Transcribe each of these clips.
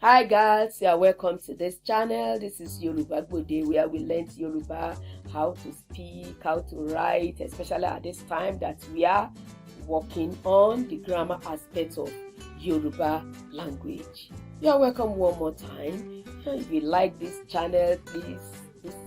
Hi guys, you are welcome to this channel. This is Yoruba Gbode, where we learn Yoruba, how to speak, how to write, especially at this time that we are working on the grammar aspect of Yoruba language. You are welcome one more time. If you like this channel, please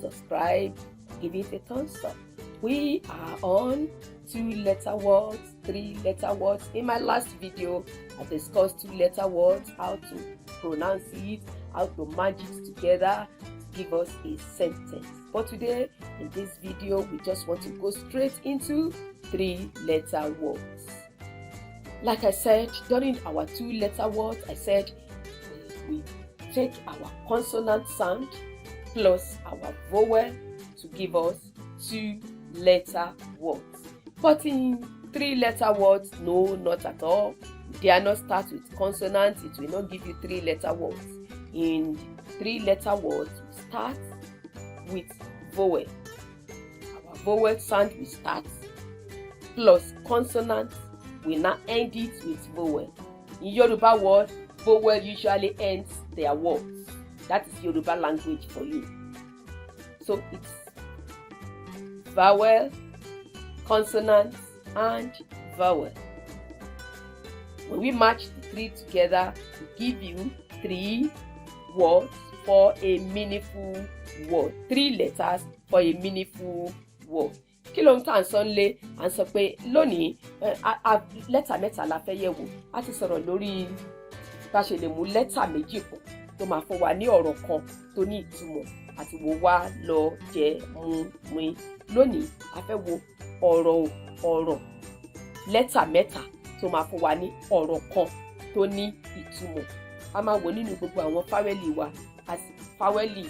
subscribe, give it a thumbs up. We are on 2-letter words, 3-letter words. In my last video, I discussed 2-letter words, how to pronounce it, how to merge it together to give us a sentence. But today, in this video, we just want to go straight into 3-letter words. Like I said, during our 2-letter words, I said we take our consonant sound plus our vowel to give us 2-letter words. But in 3-letter words, no, not at all. They are not start with consonants. It will not give you 3-letter words. In 3-letter words, we start with vowel. Our vowel sound will start plus consonant. We now end it with vowel. In Yoruba word, vowel usually ends their words. That is Yoruba language for you. So it's vowel, consonant, and vowel. When we match the 3 together, we give you 3 words for a meaningful word. 3 letters for a meaningful word. Kí ló ń tà ń sọ nílé? À ń sọ pé lónìí lẹ́tà mẹ́ta la fẹ́ yẹ̀wò. A ti sọ̀rọ̀ lórí bá ṣe lè mú lẹ́tà méjì pọ̀ tó máa fún wa ní ọ̀rọ̀ kan tó ní ìtumọ̀ àti wo wá lọ jẹ mu mi. Lónìí a fẹ́ wo ọ̀rọ̀ lẹ́tà mẹ́ta tó máa fún wa ní ọ̀rọ̀ kan tó ní ìtumọ̀. A máa wò nínú gbogbo àwọn fáwẹ́lì wa, àti fáwẹ́lì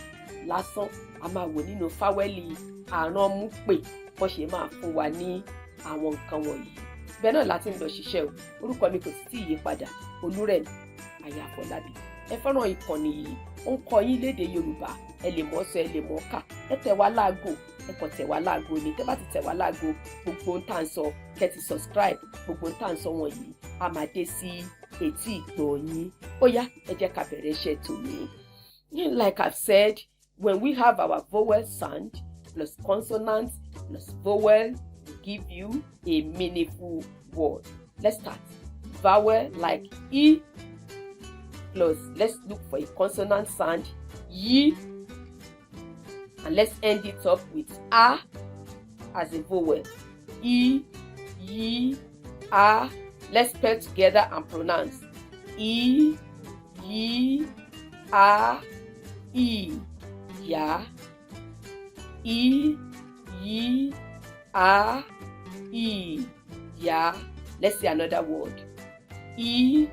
lásán. A máa wò nínú fáwẹ́lì àránmúpè bọ́n ṣe máa fún wa ní àwọn nǹkan wọ̀nyí. Bẹ́ẹ̀ náà láti ń lọ ṣiṣẹ́ o. Orúkọ mi kò sì tí ì yí padà. Olúrẹ̀mí Aya Afọlábí. Ẹ fẹ́ràn ìkànnì yìí. Ó ń kọ́ yín lédè Yorùbá. Ẹ lè mọ̀ sọ, ẹ lè mọ̀ kà. Ẹ tẹ̀ wá láago. Ẹ kàn tẹ̀ wá láago ni. Tẹ́ bá ti tẹ̀ wá láago, gbogbo ohun tá à ń sọ, kẹ́ ti subscribe. Gbogbo ohun tá à ń sọ wọ̀nyí a máa dé sí etí ìgbọ́ yín. Ó yá, ẹ jẹ́ ká bẹ̀rẹ̀ iṣẹ́ tòní. Like I've said, when we have our vowel sound plus consonant plus vowel, we give you a meaningful word. Let's start. Vowel like E plus, let's look for a consonant sound, Y, and let's end it up with A as a vowel. E, Y, A. Let's spell together and pronounce. E, Y, A, E. Ya. E, Y, A, E. Ya. Let's see another word. E,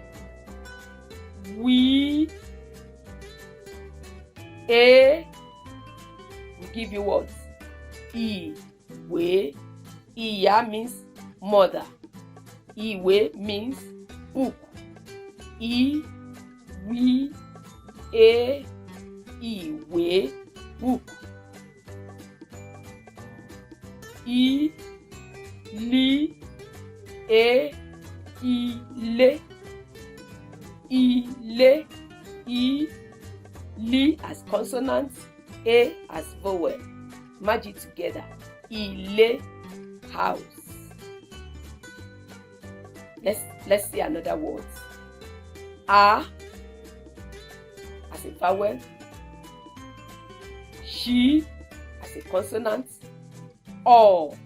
we, A. We give you words. E, we. Iya means mother. Iwe means book. E, we, A, Iwe, book. I, li, A, ile. Ile, I, li as consonant, A as vowel. Merge it together. Ile, house. Let's see another word. A as a vowel. She as a consonant. O.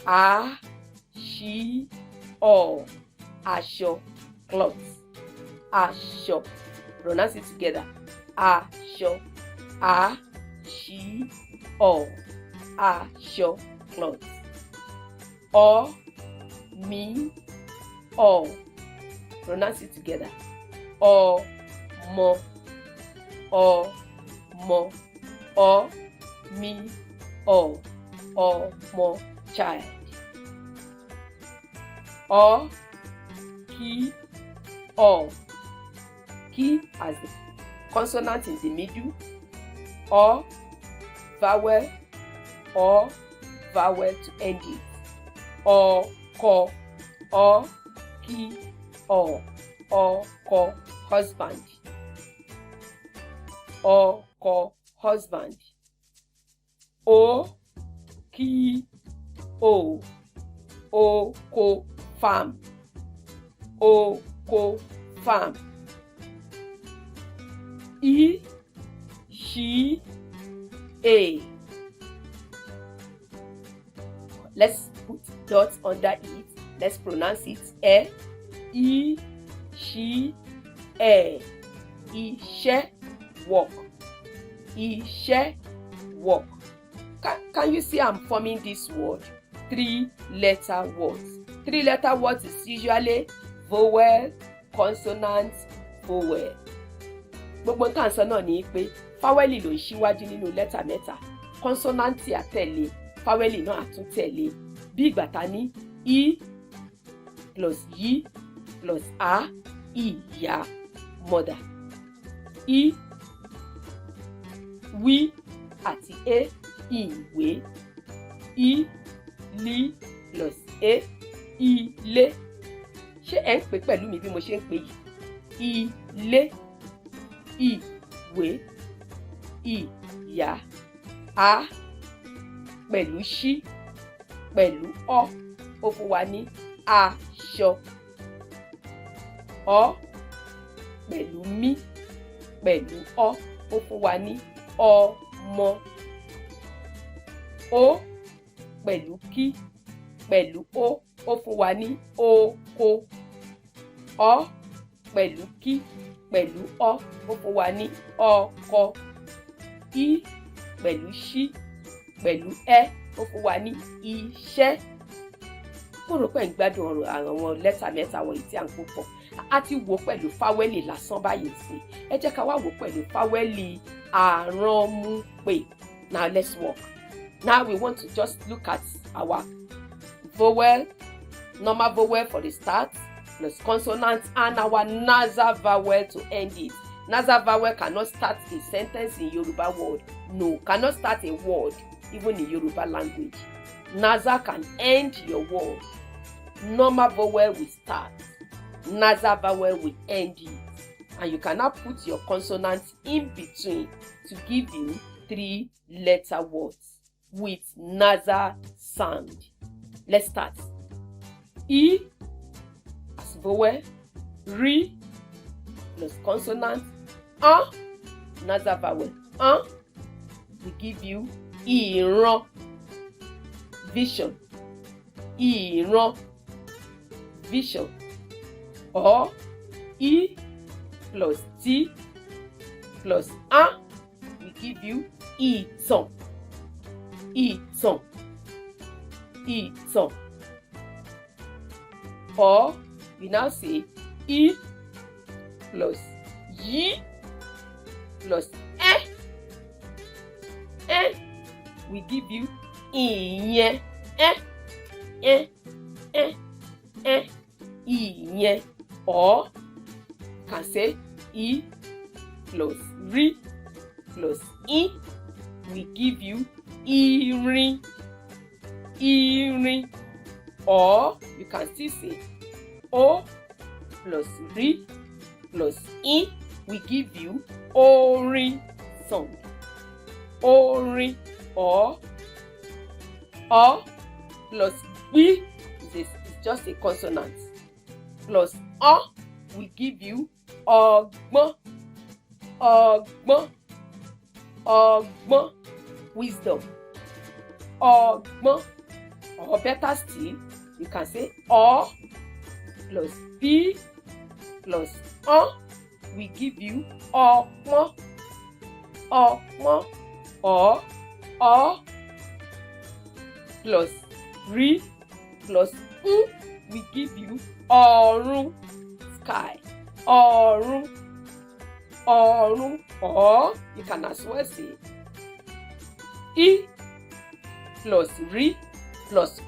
A, she, o. Aṣọ, cloth. Aṣọ. Pronounce it together. Aṣọ. A, she, o. Aṣọ, cloth. O, me, o. Pronounce it together. O, mo. O, mo. O, me, o. O, mo, child. O, ki, o. Ki as the consonant in the middle. O, vowel. O, vowel to end it. O, ko. O, ki, o. Ọkọ, husband. ọkọ, husband. O, oko, farm. Oko, farm. She, a. Let's put dots under it. Let's pronounce it she, a. Iṣẹ́, work. Iṣẹ́, work. Can you see I'm forming this word? 3-letter words. 3-letter words is usually vowel, consonant, vowel. Gbogbo nǹkan sọ náà ni pé fáwẹ́lì ló ń ṣíwájú nínú lẹ́tà mẹ́ta, kọ́nsọ́náǹtì àtẹ̀lé, fáwẹ́lì náà àtúntẹ̀lé. Bí ìgbà ta ní i plus y plus a, ìyá, mother. I, wí àti e, ìwé. I, li plus e, ilé. Ṣé ẹ ń pè pẹ̀lú mi bí mo ṣe ń pè yìí? Ilé, ìwé, ìyá. A pẹ̀lú ṣí pẹ̀lú ọ, ó fún wa ní aṣọ. Ọ pẹ̀lú mí pẹ̀lú ọ, ó fún wa ní ọmọ. O pẹ̀lú kí pẹ̀lú ó fún wa ní oko. Ọ pẹ̀lú kí pẹ̀lú ọ, ó fún wa ní ọkọ. I pẹ̀lú ṣí pẹ̀lú ẹ, ó fún wa ní iṣẹ́. Mo rò pé ń gbádùn ọ̀rọ̀ àwọn lẹ́tà mẹ́ta wọ̀nyí tí à ń kó pọ̀. A ti wò pẹ̀lú fáwẹ́lì lásán báyìí sí. Ẹ jẹ́ ká wá wò pẹ̀lú fáwẹ́lì àránmúpè. Now let's work. Now we want to just look at our vowel, normal vowel for the start, plus consonant, and our nasal vowel to end it. Nasal vowel cannot start a sentence in Yoruba word. No, cannot start a word, even in Yoruba language. Nasal can end your word. Normal vowel will start. Nasal vowel will end it. And you cannot put your consonants in between to give you 3-letter words with nasal sound. Let's start. I as vowel, ri plus consonant, nasal vowel, we give you ìran, vision, ìran, vision. Or I plus T plus A, we give you ìtàn, ìtàn, ìtàn. Or we now say I plus Y plus we give you ìyẹn, ìyẹn. Or can say I plus rí plus I, we give you irin, irin. Or you can still say O plus rí plus I, we give you orin song, orin. Or O plus B is just a consonant, plus O, we give you ọgbọ́n, ọgbọ́n, ọgbọ́n, wisdom, ọgbọ́n. Or better still, you can say O plus B plus O, we give you ọpọ́n, ọpọ́n. Or O plus rí plus we give you ọ̀run, sky, ọ̀run, ọ̀run. Or you can as well say I plus rí plus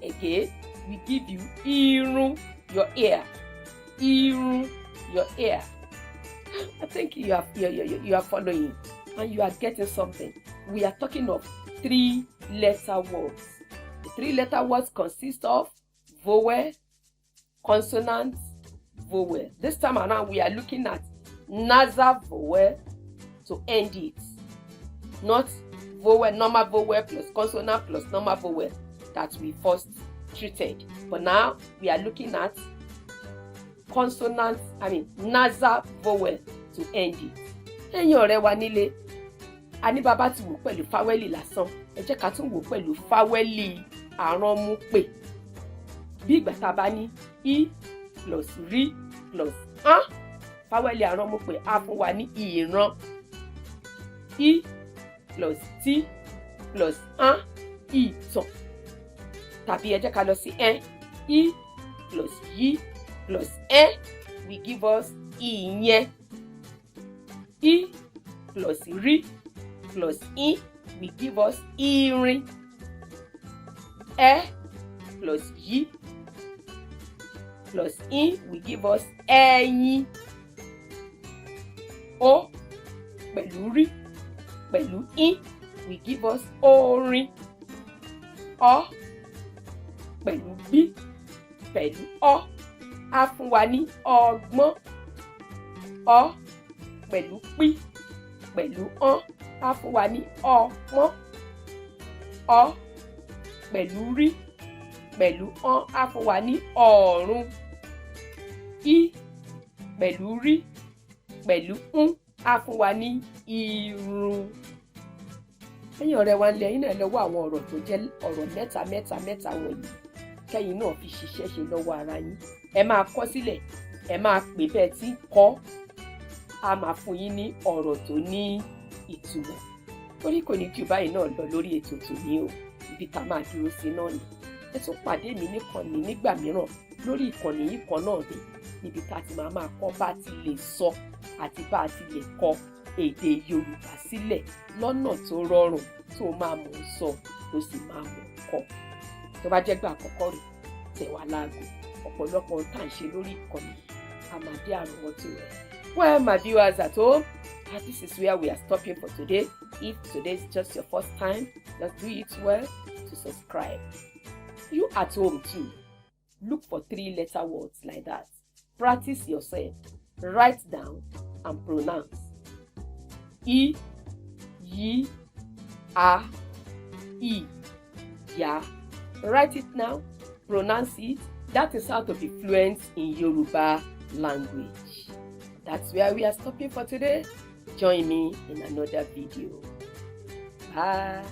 again, we give you irun, your ear, irun, your ear. I think you are following and you are getting something. We are talking of 3-letter words. The 3-letter words consist of vowel, consonant, vowel. This time around we are looking at nasal vowel to end it. Not vowel, normal vowel plus consonant plus normal vowel that we first treated. But now we are looking at nasal vowel to end it. Ẹ̀yin ọ̀rẹ́ wa nílé, a ní bàbá ti wò pẹ̀lú fáwẹ́lì lásán, ẹ jẹ́ ká tún wò pẹ̀lú fáwẹ́lì àránmúpè. Bí ìgbà tá a bá ní i plus rí plus án, fáwẹ́lì àránmúpè á fún wa ní ìran. I plus tí plus án, ìtàn. Tàbí ẹ jẹ́ ká lọ sí ẹ́, i plus yí plus ẹ́ will give us ìyẹn. I plus rí plus í will give us irin. Ẹ plus yí plus í will give us ẹyin. O pẹ̀lú rí pẹ̀lú í will give us orin. Ọ pẹ̀lú bí pẹ̀lú ọ á fún wa ní ọgbọ́n. Ọ pẹ̀lú pí pẹ̀lú ọ́n á fún wa ní ọpọ́n. Ọ pẹ̀lú rí pẹ̀lú ọ́n á fún wa ní ọ̀run. I pẹ̀lú rí pẹ̀lú ń á fún wa ní irun. Ẹ̀yin ọ̀rẹ́ wa nílẹ̀ yín náà lọ́wọ́ àwọn ọ̀rọ̀ tó jẹ́ ọ̀rọ̀ mẹ́ta wọ̀nyí kẹ́yìn náà fi ṣiṣẹ́ ṣe lọ́wọ́ ara yín. Ẹ máa kọ sílẹ̀, ẹ máa pè bẹ́ẹ̀ tí kọ́. A máa fún yín ní ọ̀rọ̀ tó ní ìtumọ̀. Torí kò ní jù báyìí náà lọ lórí ètò tòní o, ibi tá máa dúró sí náà ni. Ẹ tún pàdé mi níkànnì nígbà mìíràn lórí ìkànnì yìí kan náà ni, níbi tá ti máa kọ́ bá ti lè sọ àti bá ti lè kọ èdè Yorùbá sílẹ̀ lọ́nà tó rọrùn tó máa mọ̀ ọ́ sọ tó sì máa mọ̀ ọ́ kọ. Tó bá jẹ́ gbà àkọ́kọ́ rẹ̀, tẹ̀ wá láago. Ọ̀pọ̀lọpọ̀ tá à ń ṣe lórí ìkànnì àmàdé àrùnwọ́tò rẹ̀. Well, my viewers at home, this is where we are stopping for today. If today is just your first time, just do it well to subscribe. You at home too, look for 3-letter words like that. Practice yourself. Write down and pronounce. I, yi, a, I, ya. Write it now. Pronounce it. That is how to be fluent in Yoruba language. That's where we are stopping for today. Join me in another video. Bye.